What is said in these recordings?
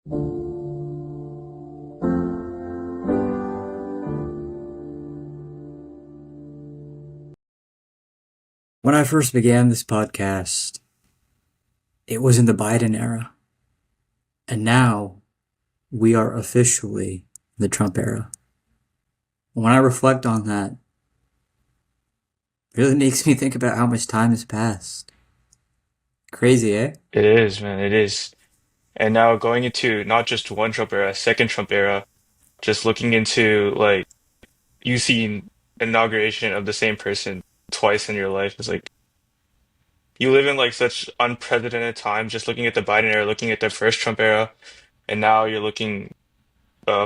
When I first began this podcast, it was in the Biden era. And now we are officially in the Trump era. When I reflect on that, it really makes me think about how much time has passed. Crazy, eh? It is, man, it is. And now going into not just one Trump era, second Trump era, just looking into like you seen inauguration of the same person twice in your life is like you live in like such unprecedented times. Just looking at the Biden era, looking at the first Trump era, and now you're looking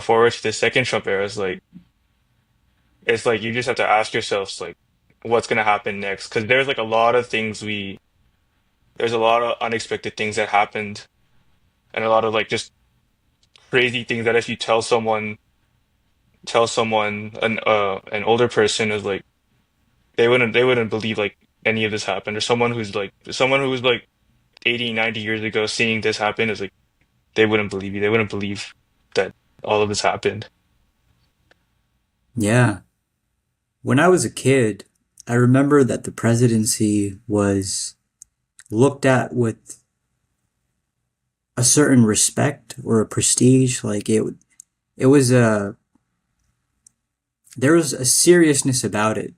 forward to the second Trump era. It's like you just have to ask yourselves like what's gonna happen next? Because there's like a lot of things there's a lot of unexpected things that happened and a lot of like just crazy things that if you tell someone an older person is like they wouldn't believe like any of this happened or someone who's like 80, 90 years ago seeing this happen is like they wouldn't believe you. They wouldn't believe that all of this happened. Yeah. When I was a kid, I remember that the presidency was looked at with a certain respect or a prestige. It was there was a seriousness about it.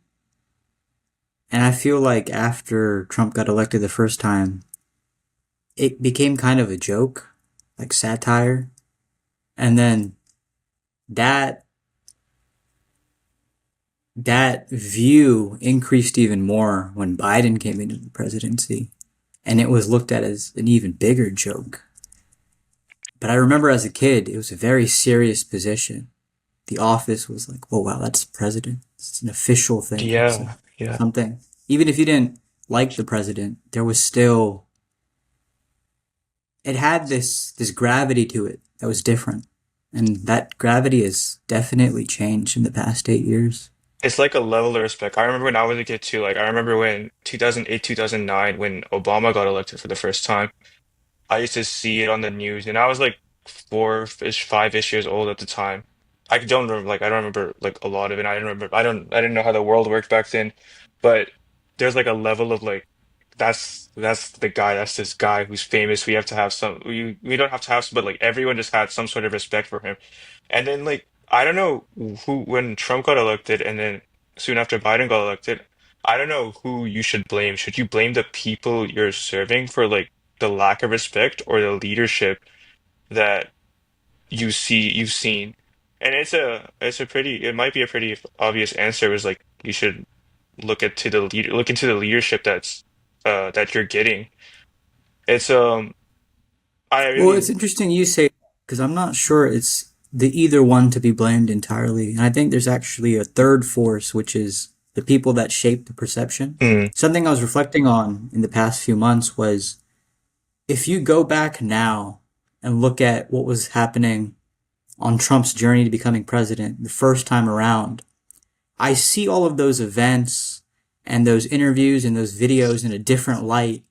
And I feel like after Trump got elected the first time, it became kind of a joke, like satire. And then that that view increased even more when Biden came into the presidency, and it was looked at as an even bigger joke. But I remember as a kid, it was a very serious position. The office was like, oh wow, that's the president. It's an official thing. It's Yeah, yeah. something. Even if you didn't like the president, there was still it had this gravity to it that was different. And that gravity has definitely changed in the past 8 years. It's like a level of respect. I remember when I was a kid too. Like I remember when 2008, 2009, when Obama got elected for the first time. I used to see it on the news, and I was like four-ish, five-ish years old at the time. I don't remember like a lot of it. I didn't know how the world worked back then. But there's like a level of like, that's the guy, that's this guy who's famous. We don't have to have some, but like everyone just had some sort of respect for him. And then like, I don't know who, when Trump got elected, and then soon after Biden got elected, I don't know who you should blame. Should you blame the people you're serving for like the lack of respect or the leadership that you've seen? And it might be a pretty obvious answer is like you should look into the leadership that you're getting. It's I Well, it's really interesting you say because I'm not sure it's the either one to be blamed entirely. And I think there's actually a third force, which is the people that shape the perception. mm, Something I was reflecting on in the past few months was if you go back now and look at what was happening on Trump's journey to becoming president the first time around, I see all of those events and those interviews and those videos in a different light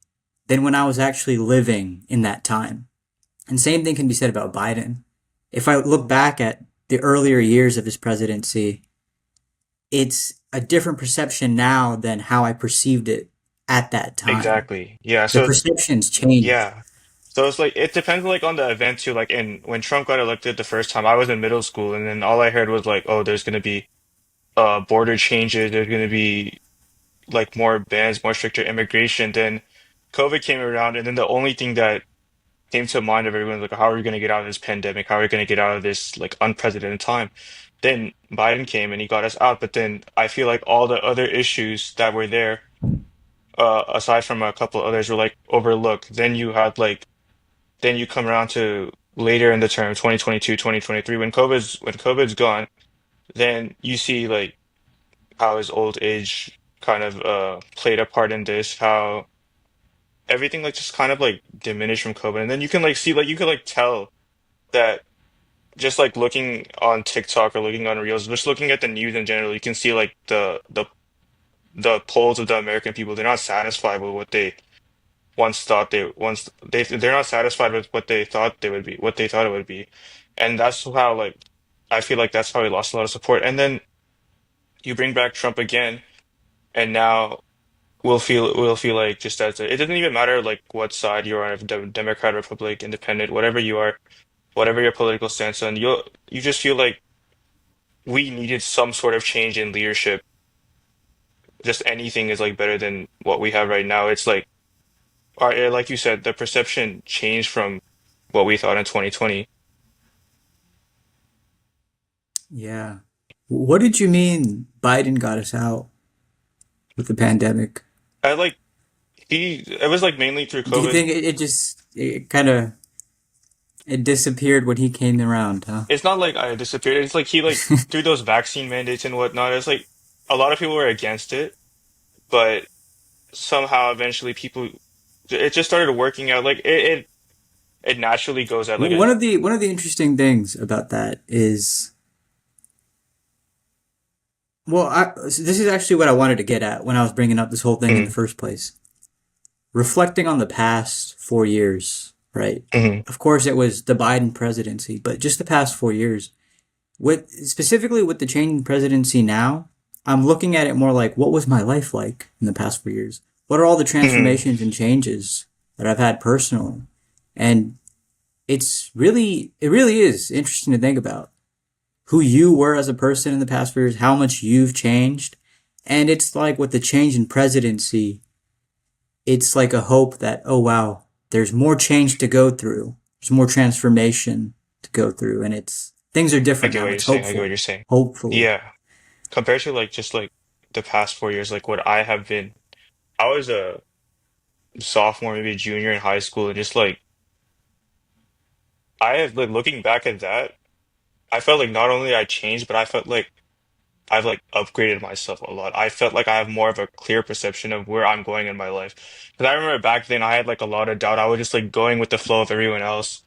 than when I was actually living in that time. And same thing can be said about Biden. If I look back at the earlier years of his presidency, it's a different perception now than how I perceived it at that time. exactly. Yeah, The so perceptions changed. yeah. So it's like it depends like on the event too. Like in when Trump got elected the first time, I was in middle school and then all I heard was like, oh, there's gonna be border changes, there's gonna be like more bans, more stricter immigration. Then COVID came around, and then the only thing that came to mind of everyone was like, how are we going to get out of this pandemic? How are we going to get out of this like unprecedented time? Then Biden came and he got us out. But then I feel like all the other issues that were there, aside from a couple others, were like overlooked. Then you come around to later in the term, 2022, 2023, when COVID's gone, then you see like how his old age kind of played a part in this, how everything like just kind of like diminished from COVID. And then you can like see like you could like tell that just like looking on TikTok or looking on Reels, just looking at the news in general, you can see like the polls of the American people, they're not satisfied with once they're not satisfied with what they thought they would be, what they thought it would be. And that's how like I feel like that's how he lost a lot of support. And then you bring back Trump again, and now we'll feel like just as it doesn't even matter like what side you're on, if Democrat, Republic, Independent, whatever you are, whatever your political stance on, you just feel like we needed some sort of change in leadership. Just anything is like better than what we have right now. It's like like you said, the perception changed from what we thought in 2020. Yeah. What did you mean Biden got us out with the pandemic? I like it was like mainly through Do you COVID. think it just it kind of it disappeared when he came around, huh? It's not like I disappeared. It's like he like through those vaccine mandates and whatnot. It's like a lot of people were against it, but somehow eventually people it just started working out. Like it naturally goes at like a One of the interesting things about that is, well, so this is actually what I wanted to get at when I was bringing up this whole thing in the mhm, first place. Reflecting on the past 4 years, right? mhm, Of course, it was the Biden presidency, but just the past 4 years, with specifically with the change in presidency now, I'm looking at it more like what was my life like in the past 4 years? What are all the mhm. transformations and changes that I've had personally? And it really is interesting to think about who you were as a person in the past 4 years, how much you've changed. And it's like with the change in presidency, it's like a hope that, oh wow, there's more change to go through. There's more transformation to go through. And things are I different get now. what you're It's saying. I get what hopeful. you're saying. Hopefully. Yeah. Compared to like just like the past 4 years, like what I have been, I was a sophomore, maybe a junior in high school, and just like I have like looking back at that, I felt like not only I changed, but I felt like I've like upgraded myself a lot. I felt like I have more of a clear perception of where I'm going in my life. Because I remember back then I had like a lot of doubt. I was just like going with the flow of everyone else,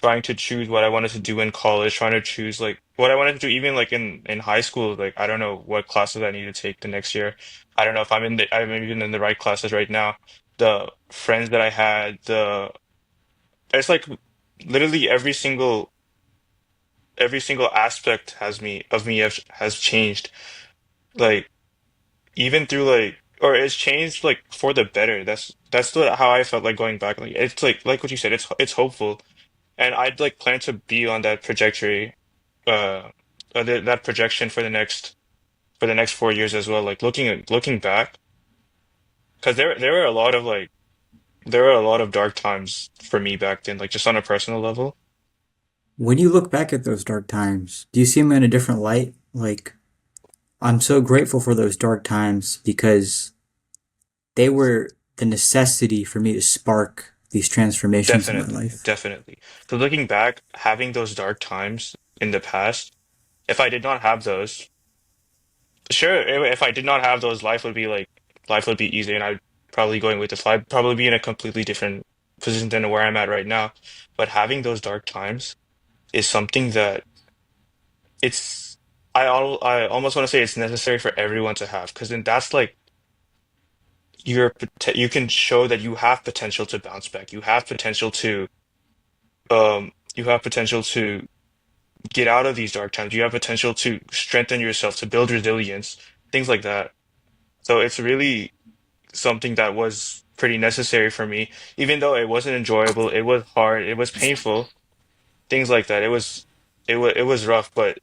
trying to choose what I wanted to do in college, trying to choose like what I wanted to do even like in high school. Like I don't know what classes I need to take the next year. I don't know if I'm even in the right classes right now. The friends that I had, it's like literally every single aspect has changed. Like even through like or it's changed like for the better. How I felt like going back. Like it's like what you said, it's hopeful. And I'd like plan to be on that trajectory, uh, that projection for the next 4 years as well. Like looking back, because there were a lot of dark times for me back then, like just on a personal level. When you look back at those dark times, do you see them in a different light? Like, I'm so grateful for those dark times because they were the necessity for me to spark these transformations in my Definitely, life. definitely. So looking back, having those dark times in the past, if I did not have those, sure, if I did not have those, life would be easy, and I'd probably going with the fly, probably be in a completely different position than where I'm at right now. But having those dark times is something that it's I almost want to say it's necessary for everyone to have, because then that's like you can show that you have potential to bounce back. You have potential to get out of these dark times. You have potential to strengthen yourself, to build resilience, things like that. So it's really something that was pretty necessary for me, even though it wasn't enjoyable, it was hard, it was painful, things like that. It was rough, but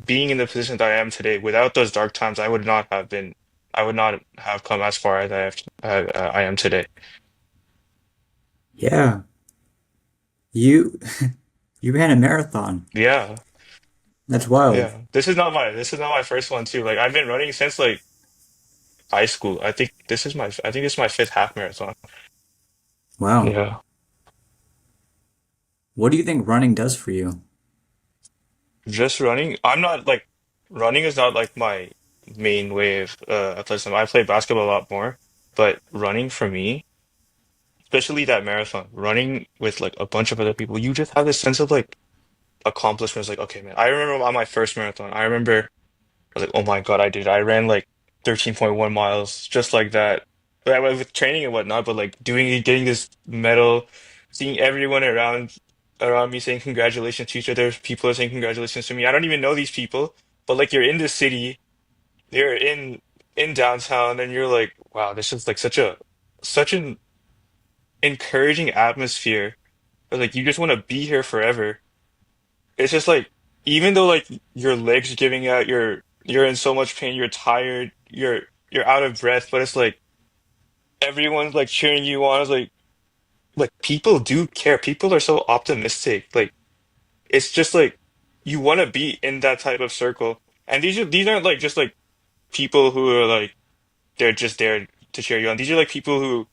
being in the position that I am today, without those dark times, I would not have come as far as I am today. Yeah, you you ran a marathon. Yeah, That's wild. yeah. This is not my first one too. Like I've been running since like high school. I think this is my fifth half marathon. Wow. Yeah. What do you think running does for you? Just running. Running is not like my main way of athleticism. I play basketball a lot more, but running for me, especially that marathon, running with like a bunch of other people, you just have this sense of like accomplishment. It's like, okay, man. I remember on my first marathon, I remember I was like, oh my God, I did. I ran like 13.1 miles just like that. with training and whatnot, but like getting this medal, seeing everyone around me saying congratulations to each other. People are saying congratulations to me. I don't even know these people, but like you're in the city, you're in downtown, and you're like, wow, this is like such an encouraging atmosphere. Like you just want to be here forever. It's just like even though like your legs are giving out, you're in so much pain, you're tired, you're out of breath, but it's like everyone's like cheering you on. It's like people do care. People are so optimistic. Like it's just like you want to be in that type of circle. And these aren't like just like people who are like they're just there to cheer you on. These are like people who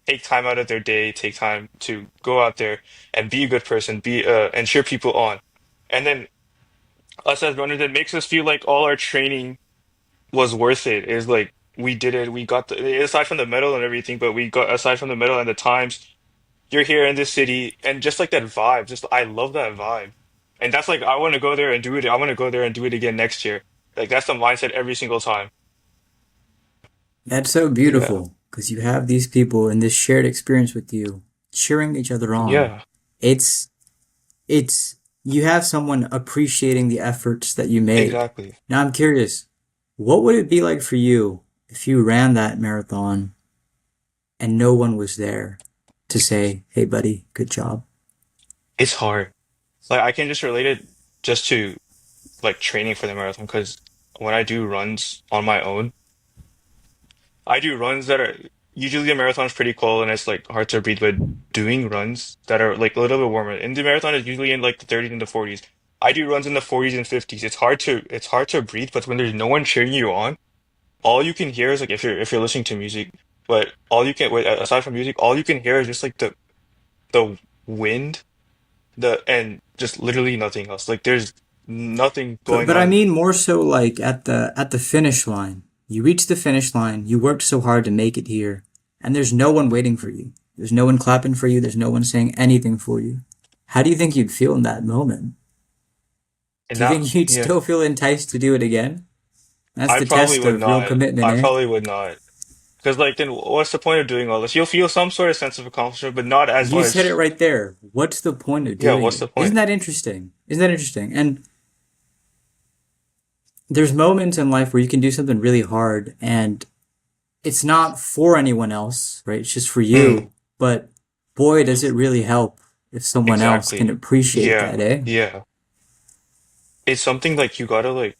take time out of their day, take time to go out there and be a good person, be and cheer people on. And then us as runners, it makes us feel like all our training was worth it. Is like we did it. We got the aside from the medal and everything, but we got aside from the medal and the times you're here in this city and just like that vibe. Just I love that vibe, and that's like I want to go there and do it. I want to go there and do it again next year. Like that's the mindset every single time. That's so Yeah, beautiful because you have these people in this shared experience with you, cheering each other on. yeah, It's it's you have someone appreciating the efforts that you made. exactly. Now I'm curious, what would it be like for you if you ran that marathon and no one was there to say, "Hey buddy, good job." It's hard. Like I can just relate it just to like training for the marathon because when I do runs on my own, I do runs that are usually the marathon's pretty cold and it's like hard to breathe, but doing runs that are like a little bit warmer. In the marathon is usually in like the 30s and the 40s. I do runs in the 40s and 50s. It's hard to breathe, but when there's no one cheering you on, all you can hear is like if you're listening to music, but all you can wait, aside from music, all you can hear is just like the wind, the and just literally nothing else. Like there's nothing But going but I on. mean more so like at the finish line. You reach the finish line, you worked so hard to make it here, and there's no one waiting for you. There's no one clapping for you, there's no one saying anything for you. How do you think you'd feel in that moment? And Do you that, think you'd yeah, still feel enticed to do it again? That's I the probably test would of real not. commitment, I eh? probably would not. Because like then what's the point of doing all this? You'll feel some sort of sense of accomplishment, but not as You said it much. right there. What's the point of Yeah, doing what's it? the Isn't point? that interesting? Isn't that interesting? And there's moments in life where you can do something really hard and it's not for anyone else, right? It's just for Mm, you. But boy, does it really help if someone else can exactly. appreciate Yeah, that, eh? yeah. It's something like you gotta like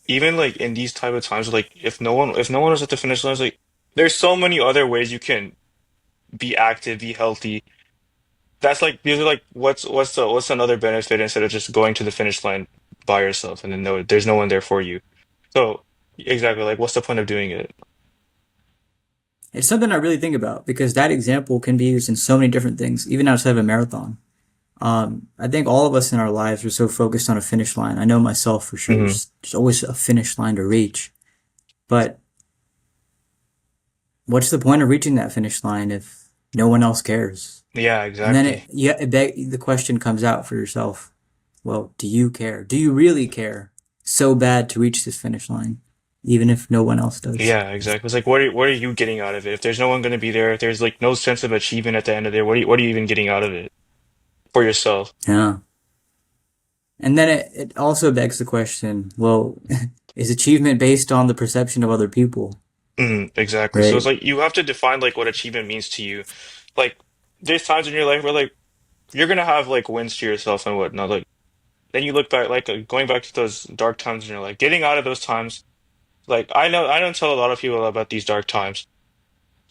even like in these type of times like if no one was at the finish line, it's like there's so many other ways you can be active, be healthy. That's like these are like what's another benefit instead of just going to the finish line by yourself and then there's no one there for you. So exactly like what's the point of doing it? It's something I really think about because that example can be used in so many different things, even outside of a marathon. I think all of us in our lives are so focused on a finish line. I know myself for sure. Hmm. There's always a finish line to reach. But what's the point of reaching that finish line if no one else cares? Yeah, And then exactly. the question comes out for yourself. Well, do you care? Do you really care so bad to reach this finish line, even if no one else does? Yeah, exactly. It's like what are you getting out of it? If there's no one going to be there, if there's like no sense of achievement at the end of it, what are you even getting out of it for yourself? Yeah. And then it also begs the question, well, is achievement based on the perception of other people, Mm, exactly. So it's right? like you have to define like what achievement means to you. Like there's times in your life where like you're gonna have like wins to yourself and whatnot. Like then you look back, like going back to those dark times in your life, getting out of those times. Like I don't tell a lot of people about these dark times,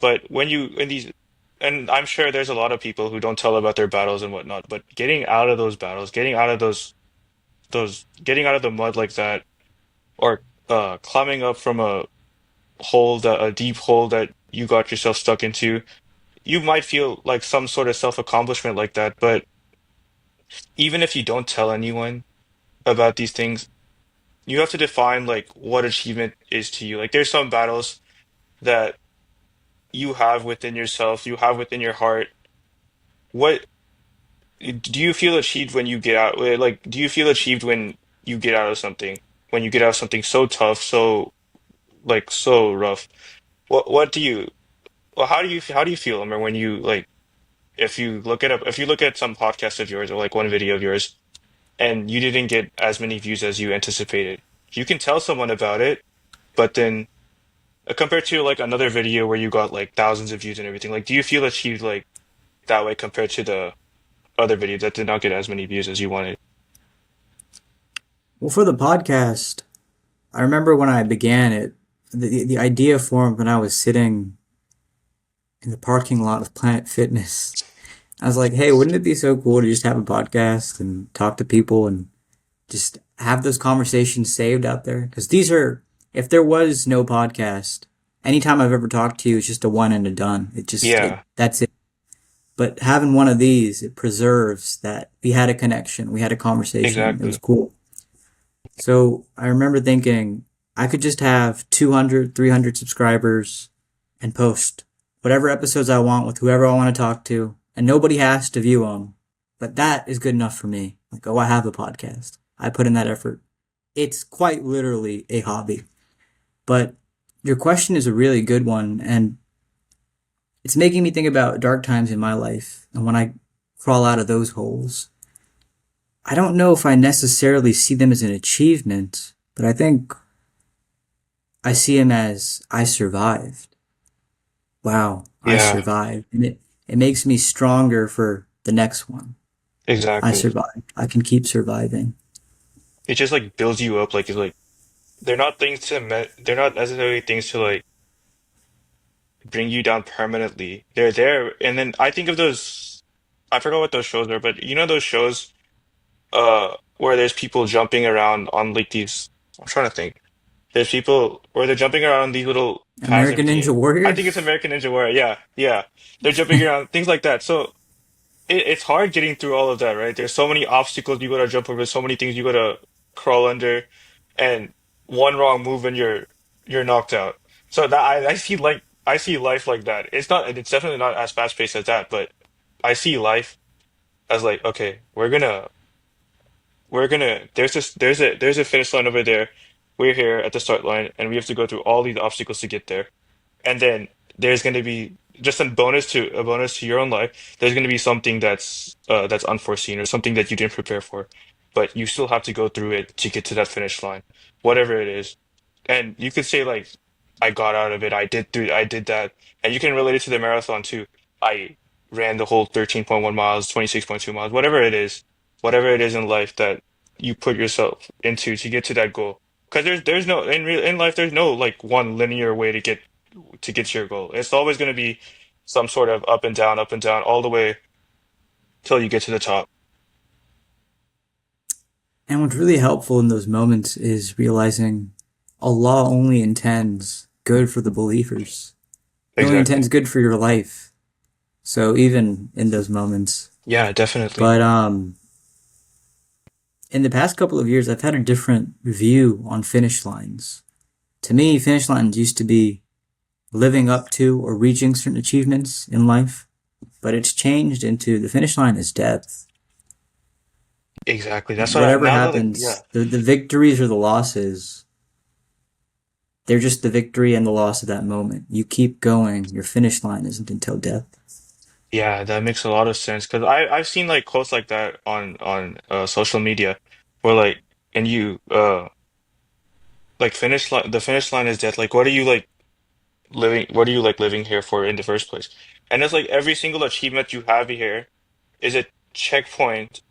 but when you in these, and I'm sure there's a lot of people who don't tell about their battles and whatnot. But getting out of those battles, getting out of getting out of the mud like that, or climbing up from a deep hole that you got yourself stuck into, you might feel like some sort of self-accomplishment like that. But even if you don't tell anyone about these things, you have to define like what achievement is to you. Like there's some battles that you have within yourself, you have within your heart. What do you feel achieved when you get out? Like, do you feel achieved when you get out of something? When you get out of something so tough, so like so rough? What do you? well, how do you feel, Amber, when you like if you look at some podcast of yours or like one video of yours and you didn't get as many views as you anticipated, you can tell someone about it, but then compared to like another video where you got like thousands of views and everything, like do you feel achieved like that way compared to the other video that did not get as many views as you wanted? Well, for the podcast, I remember when I began it, the idea formed when I was sitting in the parking lot of Planet Fitness. I was like, hey, wouldn't it be so cool to just have a podcast and talk to people and just have those conversations saved out there? Because these are, if there was no podcast, anytime I've ever talked to you, it's just a one and a done. Yeah, That's it. But having one of these, it preserves that we had a connection, we had a conversation. It was exactly. cool. So I remember thinking I could just have 200, 300 subscribers and post whatever episodes I want with whoever I want to talk to, and nobody has to view them. But that is good enough for me. Like, oh, I have a podcast. I put in that effort. It's quite literally a hobby. But your question is a really good one, and it's making me think about dark times in my life. And when I crawl out of those holes, I don't know if I necessarily see them as an achievement, but I think I see them as I survived. Wow, I Yeah, survived. And it makes me stronger for the next one. I exactly. survived. I can keep surviving. It just like builds you up. Like it's like they're not necessarily things to like bring you down permanently. They're there, and then I think of those. I forgot what those shows are, but you know those shows where there's people jumping around on like these. I'm trying to think. There's people where they're jumping around on these little pads American empty. Ninja I Warrior? think it's American Ninja Warrior. Yeah, yeah. They're jumping around, things like that. So it's hard getting through all of that, right? There's so many obstacles you gotta jump over, so many things you gotta crawl under, and one wrong move and you're knocked out. So that I see life like that. It's definitely not as fast paced as that, but I see life as like, okay, we're gonna there's a finish line over there. We're here at the start line and we have to go through all these obstacles to get there. And then there's going to be just a bonus to your own life. There's going to be something that's unforeseen or something that you didn't prepare for, but you still have to go through it to get to that finish line, whatever it is. And you could say like, I got out of it. I did that, and you can relate it to the marathon too. I ran the whole 13.1 miles, 26.2 miles, whatever it is in life that you put yourself into to get to that goal. Because there's no in life there's no like one linear way to get to your goal. It's always going to be some sort of up and down, all the way till you get to the top. And what's really helpful in those moments is realizing Allah only intends good for the believers. He only Exactly. intends good for your life. So even in those moments. Yeah, definitely. But in the past couple of years I've had a different view on finish lines. To me, finish lines used to be living up to or reaching certain achievements in life, but it's changed into the finish line is death. Exactly. That's what I Whatever now that yeah. happens, the victories or the losses, they're just the victory and the loss of that moment. You keep going. Your finish line isn't until death. Yeah, that makes a lot of sense because I've seen like quotes like that on social media where like and you like finish line is death. Like what are you like living here for in the first place? And it's like every single achievement you have here is a checkpoint.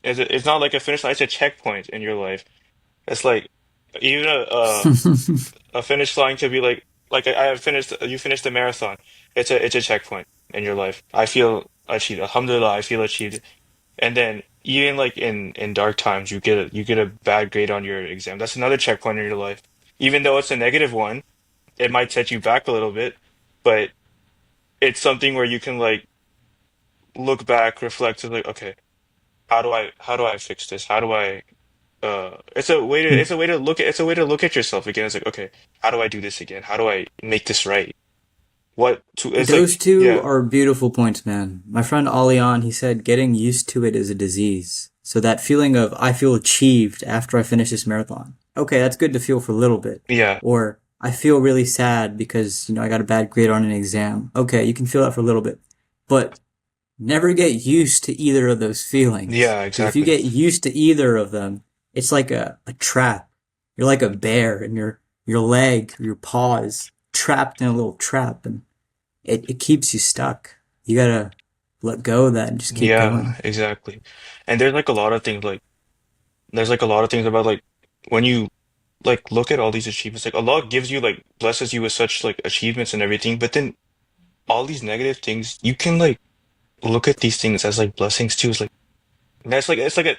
It's not like a finish line, it's a checkpoint in your life. It's like even a finish line could be like I have finished you finished the marathon. It's a checkpoint in your life. I feel achieved. Alhamdulillah, I feel achieved. And then even like in dark times you get a bad grade on your exam. That's another checkpoint in your life. Even though it's a negative one, it might set you back a little bit, but it's something where you can like look back, reflect, and like, okay, how do I fix this? How do I it's a way to look at yourself again. It's like, okay, how do I do this again? How do I make this right? It's Those like, two yeah, are beautiful points, man. My friend Alian, he said getting used to it is a disease. So that feeling of I feel achieved after I finish this marathon. Okay, that's good to feel for a little bit. yeah, Or I feel really sad because, I got a bad grade on an exam. Okay, you can feel that for a little bit, but never get used to either of those feelings. Yeah, Because if you exactly. get used to either of them, it's like a trap. You're like a bear and your leg, your paw is trapped in a little trap and it keeps you stuck. You gotta let go of that and just keep Yeah, going. exactly. And there's like a lot of things like there's like a lot of things about like when you like look at all these achievements, like Allah gives you like blesses you with such like achievements and everything, but then all these negative things, you can like look at these things as like blessings too. That's like it's like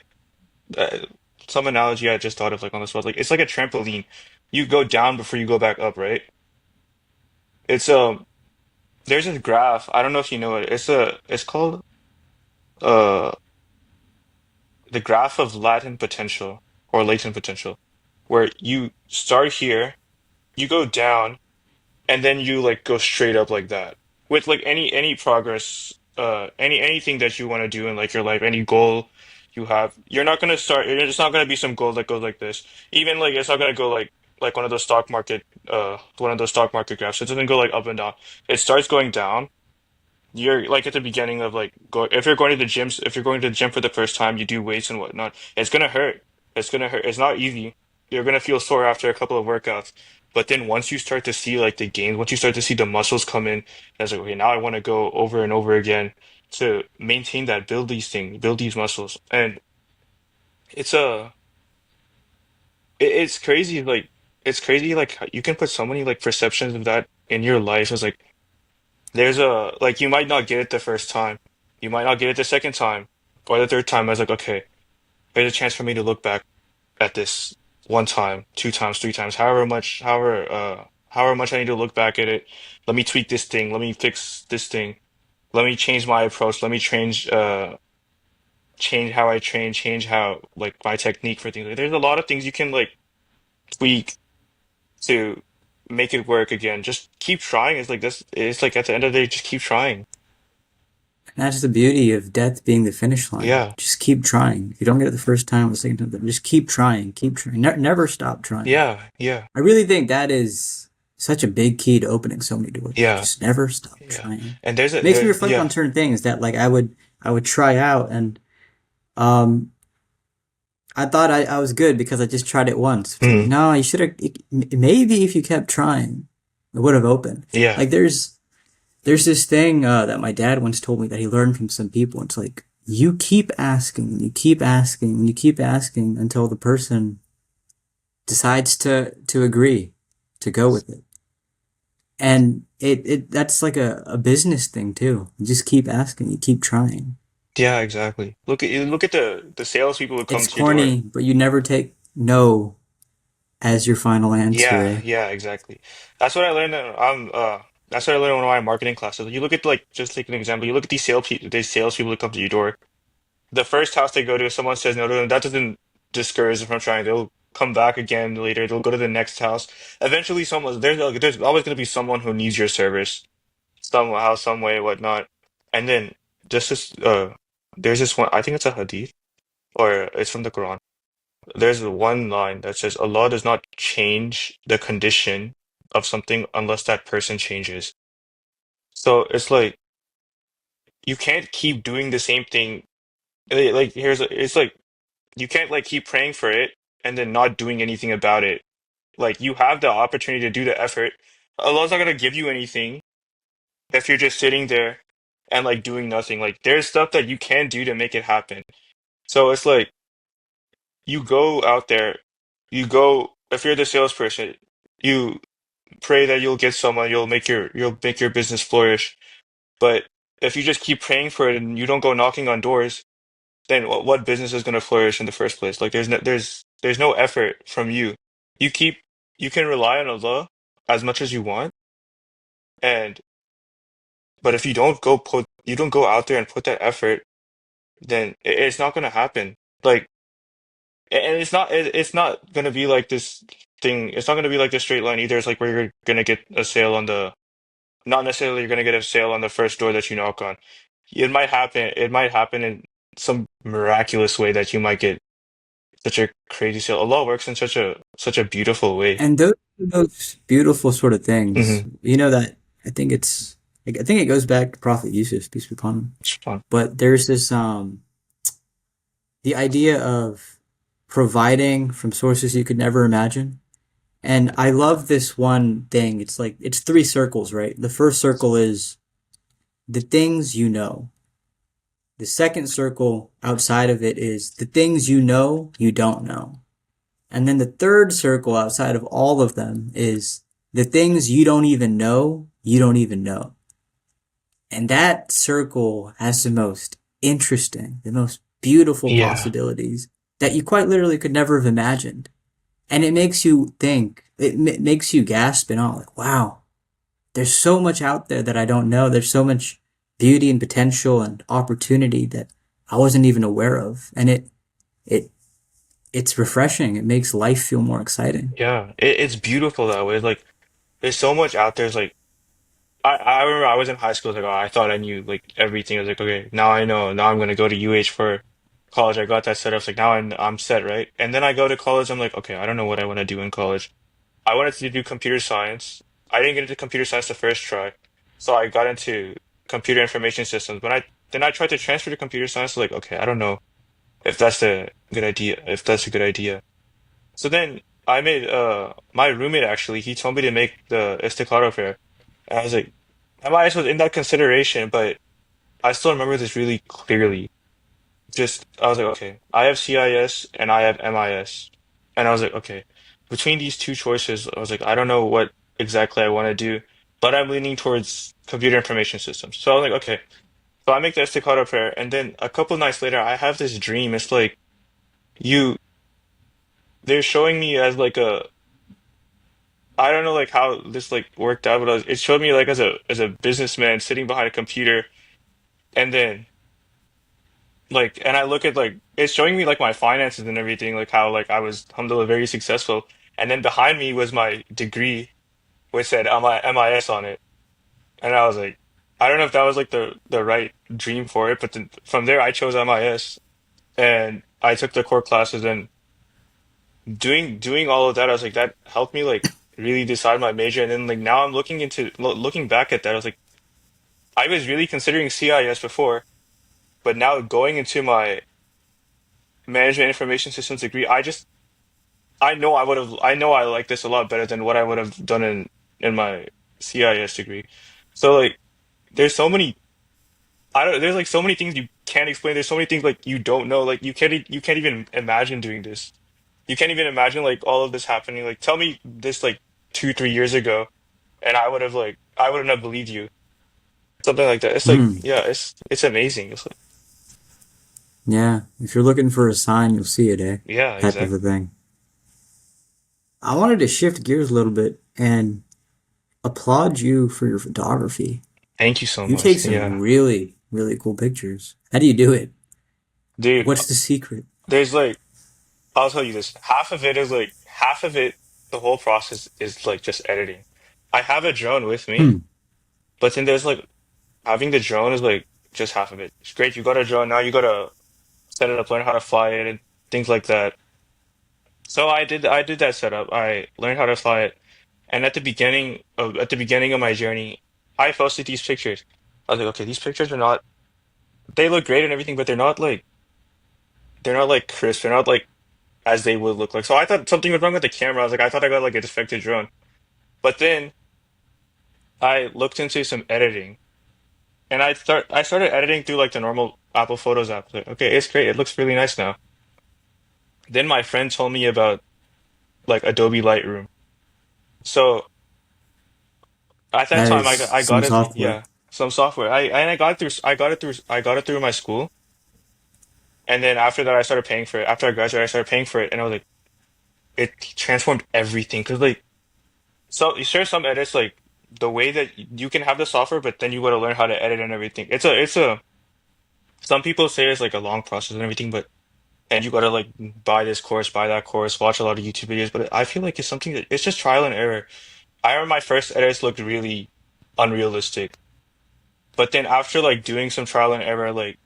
a some analogy I just thought of like on the spot. Like it's like a trampoline. You go down before you go back up, right? It's there's this graph. I don't know if you know it. It's called uh the graph of latent potential or latent potential, where you start here, you go down, and then you like go straight up like that. With like any progress, anything that you want to do in like your life, any goal you have, you're not gonna start. It's not gonna be some goal that goes like this. Even like it's not gonna go like one of those stock market graphs. It doesn't go like up and down. It starts going down. You're like at the beginning of like go if you're going to the gyms if you're going to the gym for the first time, you do weights and whatnot. It's gonna hurt. It's gonna hurt. It's not easy. You're gonna feel sore after a couple of workouts. But then once you start to see like the gains, once you start to see the muscles come in, it's like okay, now I want to go over and over again to maintain that, build these things, build these muscles. And it's it's crazy it's crazy like you can put so many like perceptions of that in your life. It's like there's a like you might not get it the first time. You might not get it the second time or the third time. I was like, okay, there's a chance for me to look back at this one time, two times, three times, however much I need to look back at it. Let me tweak this thing. Let me fix this thing. Let me change my approach. Let me change how I train, change how like my technique for things. Like, there's a lot of things you can like tweak to make it work again. Just keep trying. It's like this. It's like at the end of the day, just keep trying. And that's the beauty of death being the finish line. Yeah. Just keep trying. If you don't get it the first time or the second time, just keep trying. Keep trying. Never stop trying. Yeah, yeah, I really think that is such a big key to opening so many doors. yeah, Just never stop yeah. trying. And there's a Makes me there, reflect yeah. on certain things that like I would try out and um I thought I was good because I just tried it once. It's like, Mm, no, you should have maybe if you kept trying, it would have opened. yeah, Like there's this thing that my dad once told me that he learned from some people. It's like you keep asking, you keep asking, you keep asking until the person decides to agree to go with it. And it that's like a business thing too. You just keep asking, you keep trying. yeah, exactly. Look at the salespeople who come It's to your door. corny, but you never take no as your final answer, Yeah, eh? yeah, exactly. That's what I learned. That's what I learned in one of my marketing classes. You look at like just take an example. You look at these salespeople who come to your door. The first house they go to, if someone says no to them, that doesn't discourage them from trying. They'll come back again later. They'll go to the next house. Eventually, there's always going to be someone who needs your service somehow, some way, whatnot. And then just this, there's this one. I think it's a hadith or it's from the Quran. There's one line that says Allah does not change the condition of something unless that person changes. So it's like you can't keep doing the same thing. It's like you can't like keep praying for it and then not doing anything about it. Like you have the opportunity to do the effort. Allah's not gonna give you anything if you're just sitting there and like doing nothing. Like there's stuff that you can do to make it happen. So it's like you go out there, you go if you're the salesperson, you pray that you'll get someone, you'll make your business flourish. But if you just keep praying for it and you don't go knocking on doors, then what business is going to flourish in the first place? Like there's no effort from you. You keep you can rely on Allah as much as you want, and but if you don't go out there and put that effort, then it's not going to happen. Like and it's not going to be like this thing. It's not going to be like this straight line either. It's like where you're going to get a sale on the not necessarily you're going to get a sale on the first door that you knock on. It might happen. It might happen in some miraculous way that you might get such a crazy skill. Allah works in such a beautiful way. And those beautiful sort of things, Hmm. that I think I think it goes back to Prophet Yusuf, peace be upon him. It's fun. But there's this the idea of providing from sources you could never imagine. And I love this one thing. It's like it's three circles, right? The first circle is the things you know. The second circle outside of it is the things you don't know. And then the third circle outside of all of them is the things you don't even know. And that circle has the most beautiful Yeah, possibilities that you quite literally could never have imagined. And it makes you think, makes you gasp and all like, wow, there's so much out there that I don't know. There's so much beauty and potential and opportunity that I wasn't even aware of. And it, it's refreshing. It makes life feel more exciting. yeah. It's beautiful that way. Like there's so much out there. It's like I remember I was in high school. Like, oh, I thought I knew like everything. I was like, okay, now I know. Now I'm gonna go to UH for college. I got that set up. It's like now I'm set, right? And then I go to college. I'm like, okay, I don't know what I want to do in college. I wanted to do computer science. I didn't get into computer science the first try, so I got into computer information systems. When I tried to transfer to computer science, like, okay, I don't know if that's a good idea. If that's a good idea. So then I made my roommate actually. He told me to make the Istiklal fair. And I was like, MIS was in that consideration, but I still remember this really clearly. Just, I was like, okay, I have CIS and I have MIS. And I was like, okay, between these two choices, I was like, I don't know what exactly I want to do, but I'm leaning towards computer information systems. So I was like, okay. So I make the Estacado prayer, and then a couple nights later, I have this dream. It's like, you, they're showing me as like I don't know like how this like worked out, but it showed me like as a businessman sitting behind a computer, and then like and I look at like it's showing me like my finances and everything, like how like I was alhamdulillah very successful. And then behind me was my degree which said MIS on it. And I was like, I don't know if that was like the right dream for it, but then from there I chose MIS and I took the core classes and doing all of that, I was like that helped me like really decide my major. And then like now I'm looking back at that, I was like I was really considering CIS before, but now going into my management information systems degree, I know I like this a lot better than what I would have done in my CIS degree. So like there's so many I don't there's like so many things you can't explain. There's so many things like you don't know. Like you can't even imagine doing this. You can't even imagine like all of this happening. Like tell me this like 2, 3 years ago, and I wouldn't have believed you. Something like that. It's like Mm, yeah, it's amazing. It's like yeah. If you're looking for a sign, you'll see it, eh? yeah, Type of a exactly. thing. I wanted to shift gears a little bit and applaud you for your photography. Thank you so You take much. some Yeah. really, really cool pictures. How do you do it? Dude, What's the secret? there's like I'll tell you this. Half of it, the whole process is like just editing. I have a drone with me, Hmm. but then there's like having the drone is like just half of it. It's great. You got a drone now. You gotta set it up, learn how to fly it, and things like that. So I did that setup. I learned how to fly it, and at the beginning of my journey, I posted these pictures. I was like, okay, these pictures are not. They look great and everything, but they're not like crisp. They're not like as they would look like. So I thought something was wrong with the camera. I was like, I thought I got like a defective drone. But then I looked into some editing and I started editing through like the normal Apple Photos app. Like, okay, it's great. It looks really nice now. Then my friend told me about like Adobe Lightroom. So at that That time is I some got it, software. yeah, some software. I got it through my school. And then after that I started paying for it. After I graduated, I started paying for it and I was like it transformed everything. Cause like so you share some edits like the way that you can have the software, but then you got to learn how to edit and everything. It's a some people say it's like a long process and everything, but and you got to like buy this course, buy that course, watch a lot of YouTube videos. But I feel like it's something that it's just trial and error. I remember my first edits looked really unrealistic, but then after like doing some trial and error, like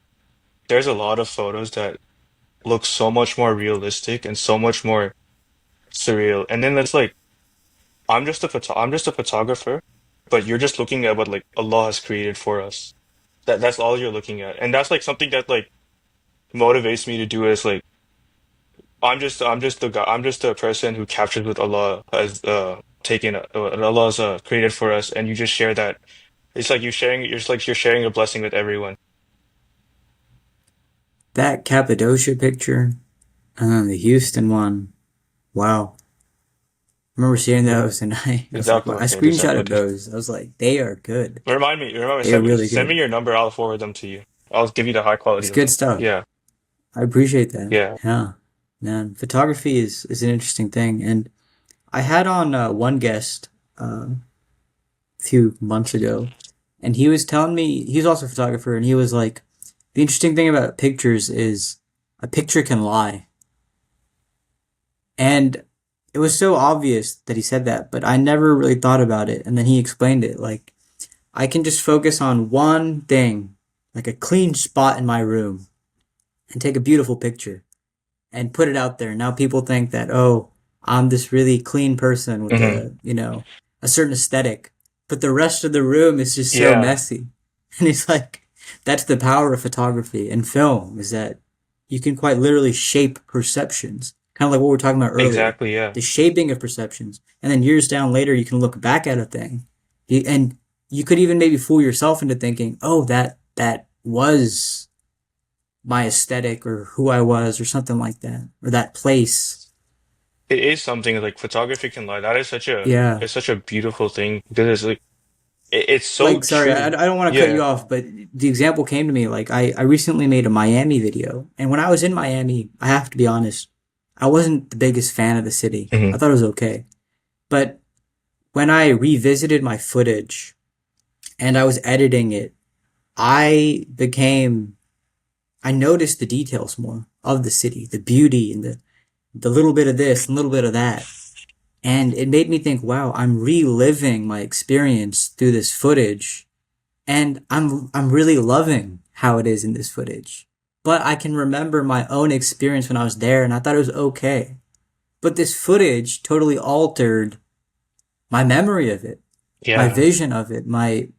there's a lot of photos that looks so much more realistic and so much more surreal. And then it's like I'm just a photographer, but you're just looking at what like Allah has created for us. That's all you're looking at. And that's like something that like motivates me to do is like I'm just the guy I'm just the person who captures what Allah has taken what Allah's created for us, and you just share that. It's like you're sharing a blessing with everyone. That Cappadocia picture and then the Houston one. Wow. I remember seeing Yeah. those and I It's was like, wow. I uploaded. It's screenshotted uploaded. those. I was like, they are good. Remind me, They are really send me good. your number, I'll forward them to you. I'll give you the high quality It's of good them. stuff. Yeah. I appreciate that. Yeah. Yeah. Man, photography is an interesting thing. And I had on one guest a few months ago, and he was telling me he's also a photographer, and he was like, the interesting thing about pictures is a picture can lie. And it was so obvious that he said that, but I never really thought about it. And then he explained it like, I can just focus on one thing, like a clean spot in my room, and take a beautiful picture and put it out there. Now people think that, oh, I'm this really clean person with Hmm. a certain aesthetic, but the rest of the room is just so Yeah. messy. And it's like, that's the power of photography and film is that you can quite literally shape perceptions, kind of like what we were talking about earlier, Exactly. Yeah. the shaping of perceptions. And then years down later, you can look back at a thing and you could even maybe fool yourself into thinking, oh, that was my aesthetic or who I was or something like that or that place. It is something like photography can lie. That is Yeah. it's such a beautiful thing because it's like it's so Like, sorry, I true. don't want to cut you Yeah. off, but the example came to me. Like, I recently made a Miami video. And when I was in Miami, I have to be honest, I wasn't the biggest fan of the city. Hmm. I thought it was okay. But when I revisited my footage and I was editing it, I became, I noticed the details more of the city, the beauty and the little bit of this and a little bit of that. And it made me think, wow, I'm reliving my experience through this footage, and I'm really loving how it is in this footage. But I can remember my own experience when I was there, and I thought it was okay. But this footage totally altered my memory of it, my Yeah. vision of it, my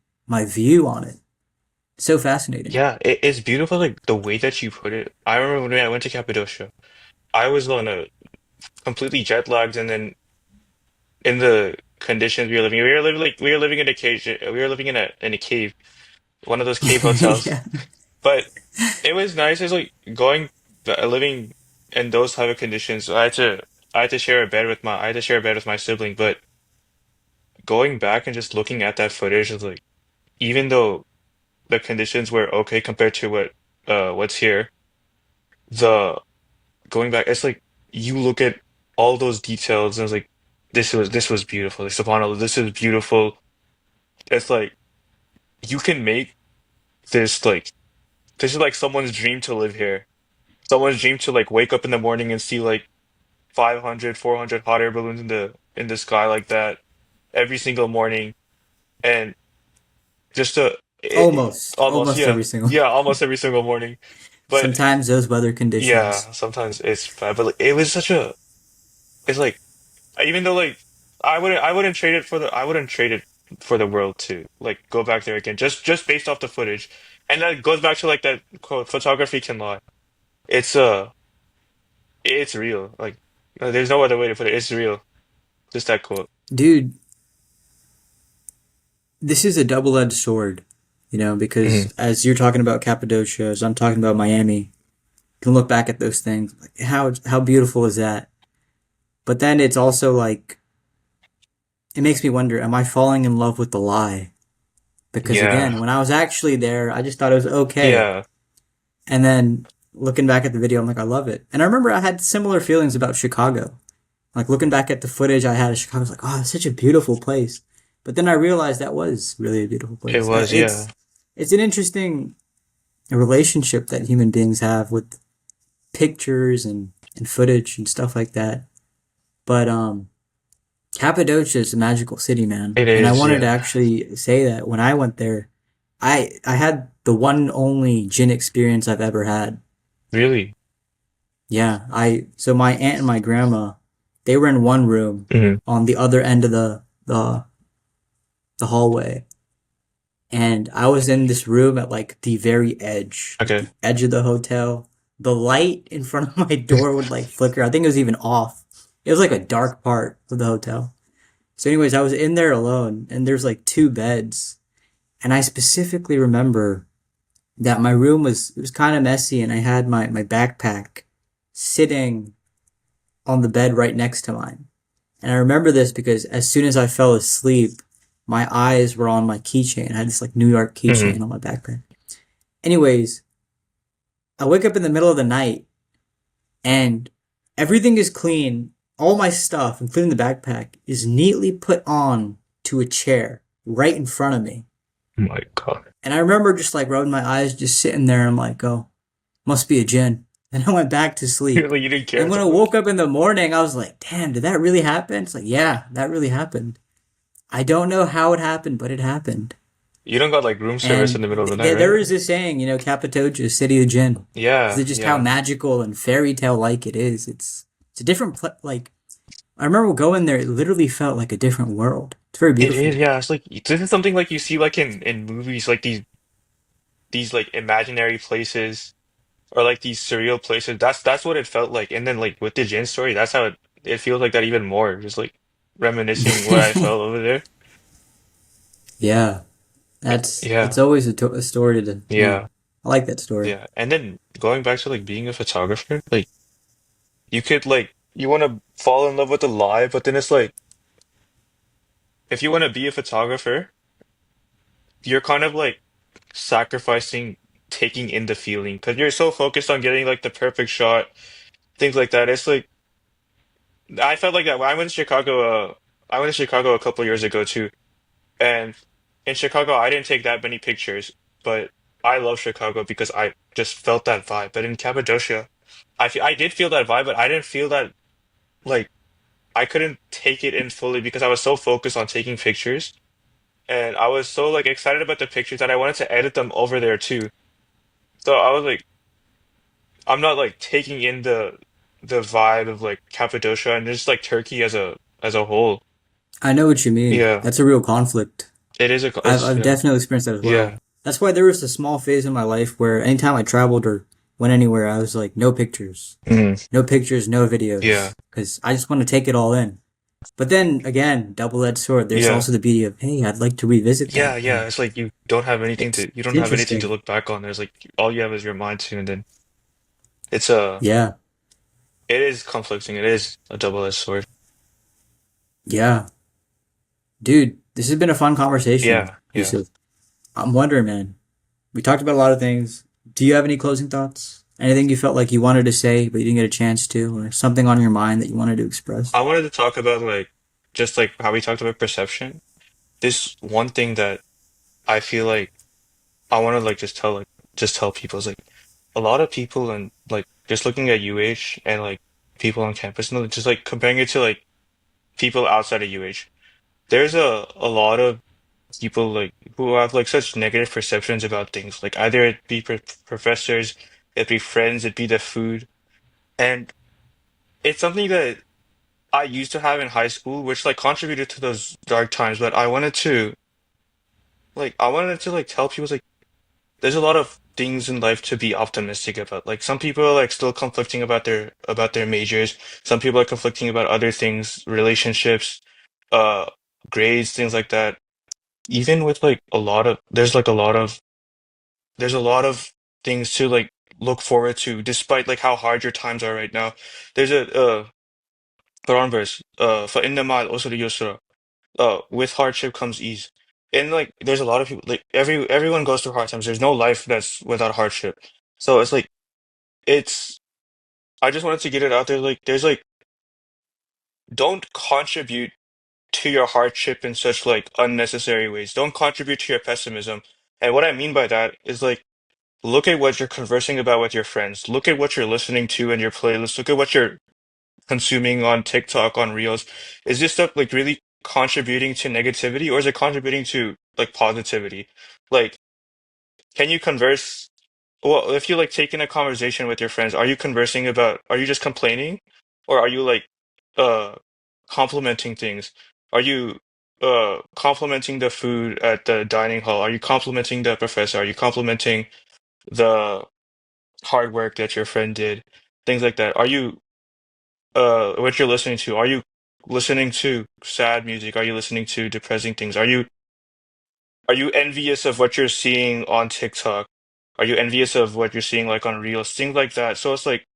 view on it. So fascinating. Yeah. It's beautiful like the way that you put it. I remember when I went to Cappadocia, I was on a completely jet lagged, and then in the conditions we were living in a cage. We were living in a cave, one of those cave hotels. Yeah. But it was nice. It's like living in those type of conditions. I had to share a bed with I had to share a bed with my sibling. But going back and just looking at that footage is like, even though the conditions were okay compared to what's here, the going back, it's like you look at all those details and it's like, this was beautiful. Like, subhanAllah, this is beautiful. It's like you can make this like this is like someone's dream to live here. Someone's dream to like wake up in the morning and see like 500, 400 hot air balloons in the sky like that every single morning, and just almost, Almost every single. yeah, almost every single morning. But Sometimes those weather conditions. yeah, sometimes it's bad. But like, it was such a it's like even though like I wouldn't trade it for the world to like go back there again just based off the footage, and that goes back to like that quote, photography can lie. It's it's real. Like there's no other way to put it. It's real. Just that quote. Dude, this is a double-edged sword, Hmm. because as you're talking about Cappadocia, as I'm talking about Miami, you can look back at those things like how beautiful is that? But then it's also like it makes me wonder, am I falling in love with the lie? Because Yeah. again, when I was actually there, I just thought it was okay. Yeah. And then looking back at the video, I'm like, I love it. And I remember I had similar feelings about Chicago. Like looking back at the footage I had of Chicago, I was like, oh, it's such a beautiful place. But then I realized that was really a beautiful It place. was, yeah. It's an interesting relationship that human beings have with pictures and footage and stuff like that. But Cappadocia is a magical city, man. It And I is, wanted to yeah. actually say that when I went there, I had the one and only gin experience I've ever had. Really. Yeah, I so my aunt and my grandma, they were in one room Hmm. on the other end of the hallway, and I was in this room at like the very edge, like Okay. the edge of the hotel. The light in front of my door would like flicker. I think it was even off. It was like a dark part of the hotel. So, anyways, I was in there alone, and there's like two beds, and I specifically remember that my room was it was kind of messy, and I had my backpack sitting on the bed right next to mine. And I remember this because as soon as I fell asleep, my eyes were on my keychain. I had this like New York Hmm. keychain on my backpack. Anyways, I wake up in the middle of the night and everything is clean. All my stuff, including the backpack, is neatly put on to a chair right in front of me. Oh my God. And I remember just like rubbing my eyes, just sitting there. And I'm like, oh, must be a gin. And I went back to You're sleep. like, you didn't care And when so I much. woke up in the morning, I was like, damn, did that really happen? It's like, yeah, that really happened. I don't know how it happened, but it happened. You don't got like room service in And the middle of the night, there right? is this saying, Capitoja, city of gin, because Yeah, of just how yeah. magical and fairy tale like it is. It's a different like. I remember going there; it literally felt like a different world. It's very It is, beautiful. yeah. It's like this is something like you see like in movies, like these like imaginary places or like these surreal places. That's what it felt like. And then like with the Jin story, that's how it feels like that even more. Just like reminiscing what I felt over there. Yeah, that's Yeah, it's always a story to yeah, I like that story. yeah. And then going back to like being a photographer, like you could like you want to fall in love with the lie, but then it's like if you want to be a photographer, you're kind of like sacrificing taking in the feeling because you're so focused on getting like the perfect shot, things like that. It's like I felt like that when I went to Chicago. I went to Chicago a couple years ago too, and in Chicago I didn't take that many pictures, but I love Chicago because I just felt that vibe. But in Cappadocia, I did feel that vibe, but I didn't feel that like I couldn't take it in fully because I was so focused on taking pictures, and I was so like excited about the pictures that I wanted to edit them over there too. So I was like, I'm not like taking in the vibe of like Cappadocia and just like Turkey as a whole. I know what you mean. Yeah, That's a real conflict. it is a I've it's I've yeah definitely experienced that as well. yeah That's why there was a small phase in my life where anytime I traveled or went anywhere, I was like, no pictures, mm, no pictures, no yeah videos, because I just want to take it all in. But then again, double-edged sword. There's yeah also the beauty of, hey, I'd like to revisit yeah that, yeah. and It's like you don't have anything to you it's don't have anything to interesting. look back on. There's like all you have is your mind too, and then it's a Yeah, it is conflicting. It is a double-edged sword. yeah, dude, this has been a fun conversation, Yeah yeah. Yusuf. I'm wondering, man. We talked about a lot of things. Do you have any closing thoughts? Anything you felt like you wanted to say but you didn't get a chance to, or something on your mind that you wanted to express? I wanted to talk about like just like how we talked about perception. This one thing that I feel like I want to like just tell people is like a lot of people and like just looking at UH and like people on campus and just like comparing it to like people outside of UH. There's a lot of people like who have like such negative perceptions about things. Like either it be professors, it be friends, it be the food, and it's something that I used to have in high school, which like contributed to those dark times. But I wanted to like tell people like there's a lot of things in life to be optimistic about. Like some people are like still conflicting about their majors. Some people are conflicting about other things, relationships, uh, grades, things like that. Even with like a lot of there's a lot of things to like look forward to, despite like how hard your times are right now. There's a Quran verse, فَإِنَّ مَعَ الْعُسْرِ يُسْرًا. With hardship comes ease. And like there's a lot of people like everyone goes through hard times. There's no life that's without hardship. So it's like it's I just wanted to get it out there like there's like don't contribute to your hardship in such like unnecessary ways. Don't contribute to your pessimism. And what I mean by that is like look at what you're conversing about with your friends. Look at what you're listening to in your playlist. Look at what you're consuming on TikTok, on Reels. Is this stuff like really contributing to negativity or is it contributing to like positivity? Like, can you converse? well, if you like taking a conversation with your friends, are you conversing about, are you just complaining, or are you like uh complimenting things? Are you complimenting the food at the dining hall? Are you complimenting the professor? Are you complimenting the hard work that your friend did? Things like that. Are you what you're listening to? Are you listening to sad music? Are you listening to depressing things? Are you envious of what you're seeing on TikTok? Are you envious of what you're seeing like on Reels? Things like that. So it's like,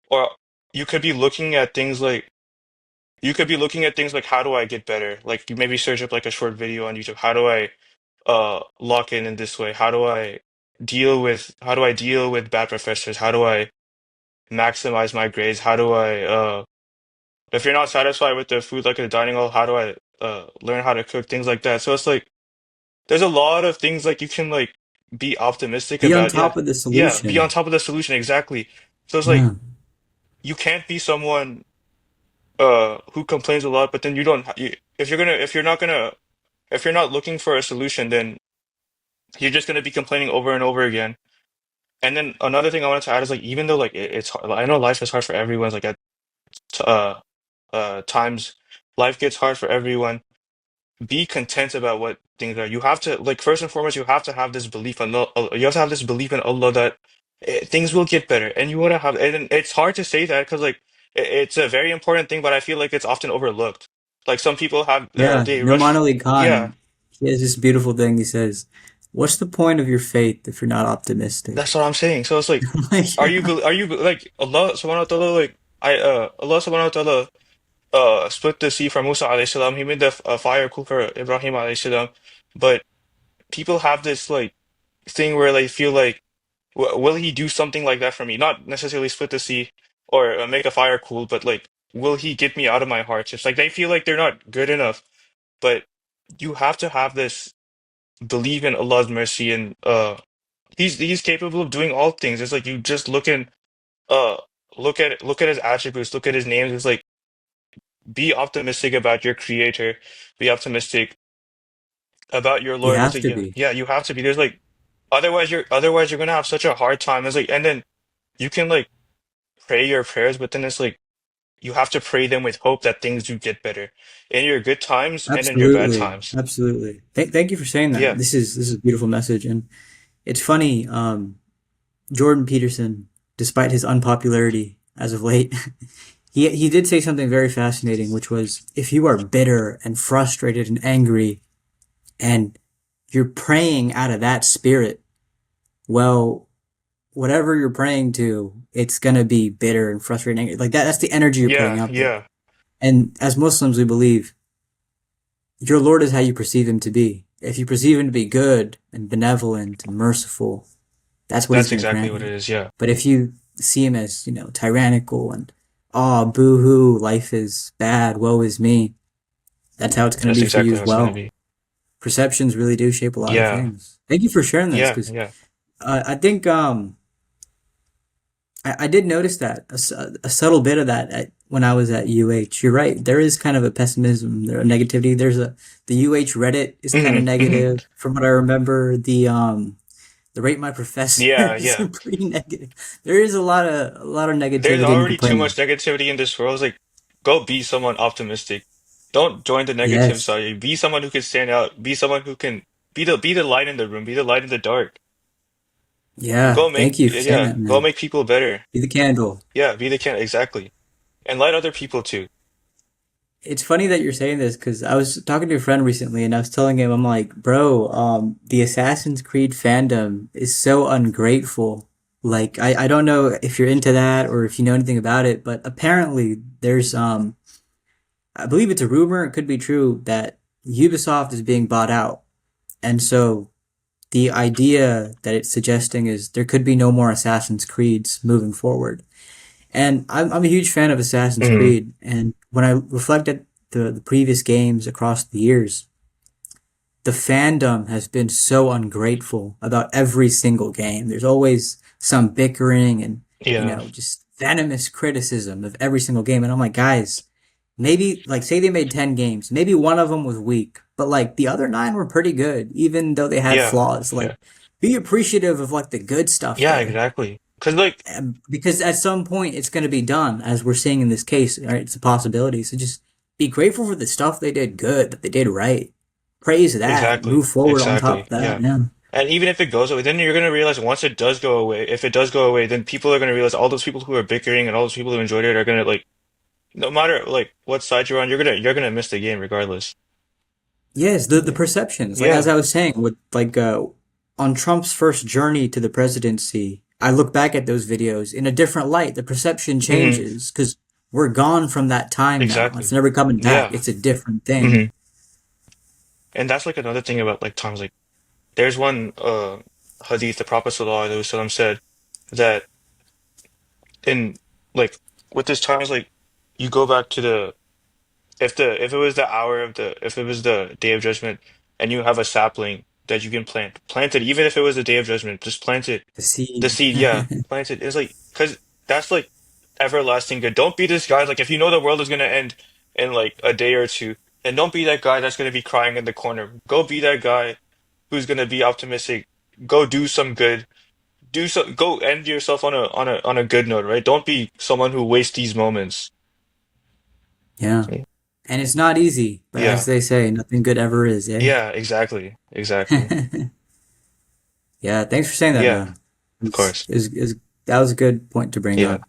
or you could be looking at things like you could be looking at things like how do I get better? Like you maybe search up like a short video on YouTube. How do I lock in this way? How do I deal with bad professors? How do I maximize my grades? How do I if you're not satisfied with the food like at the dining hall, how do I learn how to cook? Things like that. So it's like there's a lot of things like you can like be optimistic Be on about. Yeah. top of the Yeah, be on solution. top of the solution exactly. So it's like Yeah. you can't be someone who complains a lot, but then you don't if you're not looking for a solution, then you're just gonna be complaining over and over again. And then another thing I wanted to add is like even though like it's hard, I know life is hard for everyone. Like at uh times life gets hard for everyone. Be content about what things are. You have to like first and foremost, you have to have this belief in Allah. You have to have this belief in Allah that things will get better, and you want to have. And it's hard to say that because like it's a very important thing, but I feel like it's often overlooked. Like some people have Yeah. they Noman rush. Ali Yeah, Khan, he has this beautiful thing. He says, "What's the point of your faith if you're not optimistic?" that's what I'm saying. So it's like, I'm like, yeah. are you like Allah Subhanahu wa Taala like Allah Subhanahu wa Taala split the sea for Musa alayhi salam. He made the fire cool for Ibrahim alayhi salam, but people have this like thing where they feel like, will he do something like that for me? Not necessarily split the sea or make a fire cool, but like, will he get me out of my hardships? Like they feel like they're not good enough, but you have to have this believe in Allah's mercy and he's capable of doing all things. It's like you just uh look at his attributes, look at his names. It's like be optimistic about your creator, be optimistic about your You Lord. It's have like to yeah, be. yeah, you have to be. There's like otherwise you're gonna have such a hard time. It's like and then you can like pray your prayers, but then it's like you have to pray them with hope that things do get better in your good times and in your bad Absolutely. times. Absolutely. Thank you for saying that. Yeah. This is a beautiful message, and it's funny. Jordan Peterson, despite his unpopularity as of late, he did say something very fascinating, which was if you are bitter and frustrated and angry, and you're praying out of that spirit, well, whatever you're praying to, it's gonna be bitter and frustrated and angry. Like that. That's the energy you're putting Yeah. out there. Yeah. And as Muslims, we believe your Lord is how you perceive him to be. If you perceive him to be good and benevolent and merciful, that's what he's That's going to exactly grant what it you. is. Yeah. But if you see him as, tyrannical and, oh, boo hoo, life is bad, woe is me, that's how it's going to That's be for you exactly as how it's gonna well. be. Perceptions really do shape a lot of Yeah. things. Thank you for sharing this Yeah. because Yeah. I think I did notice that a subtle bit of that when I was at UH. You're right. There is kind of a pessimism, there a negativity. The UH Reddit is kind of Hmm. negative from what I remember. The rate my professor Yeah. is Yeah. pretty negative. There is a lot of There's negativity and already too complaining. much negativity in this world. It's like, go be someone optimistic. Don't join the negative Yes. side. Be someone who can stand out. Be someone who can be the light in the room. Be the light in the dark. Yeah. Thank you for saying Yeah, that, go man. make people better. Be the candle. Yeah, be the can exactly. And light other people too. It's funny that you're saying this because I was talking to a friend recently and I was telling him, I'm like, bro, the Assassin's Creed fandom is so ungrateful. Like, I don't know if you're into that or if you know anything about it, but apparently I believe it's a rumor, it could be true, that Ubisoft is being bought out. And so the idea that it's suggesting is there could be no more Assassin's Creeds moving forward. And I'm a huge fan of Assassin's Mm, Creed. And when I reflect at the previous games across the years, the fandom has been so ungrateful about every single game. There's always some bickering and, yeah, just venomous criticism of every single game. And I'm like, guys, maybe, like, say they made 10 games, maybe one of them was weak, but like the other nine were pretty good, even though they had yeah, flaws. Like, yeah. be appreciative of like the good stuff Yeah, there. exactly. Because like Because at some point it's going to be done, as we're seeing in this case, right? It's a possibility. So just be grateful for the stuff they did good, that they did right. Praise that. exactly, Move forward on top exactly, of that. yeah. Yeah. And even if it goes away, then you're gonna realize once it does go away, if it does go away, then people are gonna realize all those people who are bickering and all those people who enjoyed it are gonna like, no matter like what side you're on, you're gonna miss the game regardless. Yes, the perceptions. Like as Yeah. I was saying, with like on Trump's first journey to the presidency, I look back at those videos in a different light. The perception Hmm. changes because we're gone from that time now. It's Exactly. never coming back. Yeah. It's a different thing. Hmm. And that's like another thing about like times like there's one hadith the Prophet sallallahu alaihi wasallam said that in like with this times like you go back to the if it was the hour of the if it was the day of judgment and you have a sapling that you can plant it even if it was the day of judgment just plant it The the seed. seed yeah plant it it's like because that's like everlasting good. Don't be this guy like if you know the world is gonna end in like a day or two, and don't be that guy that's gonna be crying in the corner. Go be that guy who's gonna be optimistic. Go do some good. Go end yourself on a good note, right? Don't be someone who wastes these moments. Yeah. And it's not easy, but as Yeah. they say, nothing good ever is, eh? Yeah, exactly. Exactly. Yeah, thanks for saying that Yeah, though. of course. That was a good point to bring Yeah. up.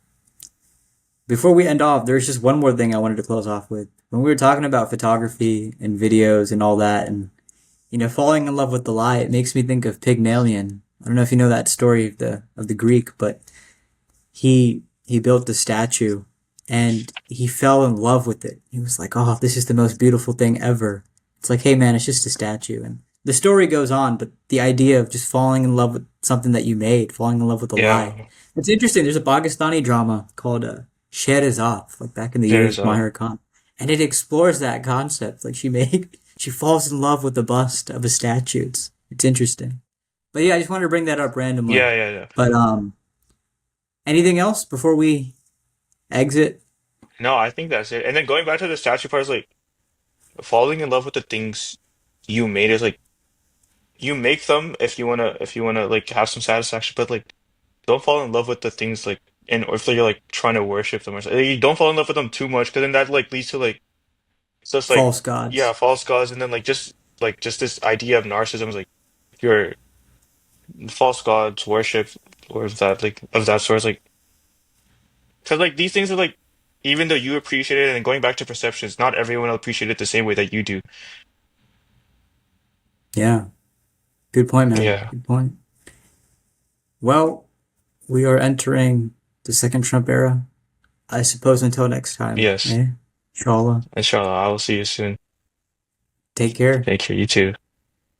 Before we end off, there's just one more thing I wanted to close off with. When we were talking about photography and videos and all that, and falling in love with the lie, it makes me think of Pygmalion. I don't know if you know that story of the Greek, but he built the statue and he fell in love with it. He was like, "Oh, this is the most beautiful thing ever." It's like, "Hey man, it's just a statue." And the story goes on, but the idea of just falling in love with something that you made, falling in love with a lie. Yeah. It's interesting. There's a Pakistani drama called Sherazad, like back in the years There's of Maher Khan, and it explores that concept. Like she falls in love with the bust of a statue. It's interesting. But yeah, I just wanted to bring that up randomly. yeah, yeah, yeah. But anything else before we exit? No, I think that's it. And then going back to the statue part is like falling in love with the things you made is like you make them if you wanna like have some satisfaction, but like don't fall in love with the things like and or if you're like trying to worship them or something. You don't fall in love with them too much because then that like leads to like it's just like False yeah, gods. false gods and then like just this idea of narcissism is like your false gods worship or of that sort. It's like because like these things are like even though you appreciate it and going back to perceptions, not everyone will appreciate it the same way that you do. Yeah, good point, man. Yeah. Good point. Well, we are entering the second Trump era. I suppose until next time. Yes. Eh? Inshallah. Inshallah, I will see you soon. Take care. Take care. You too.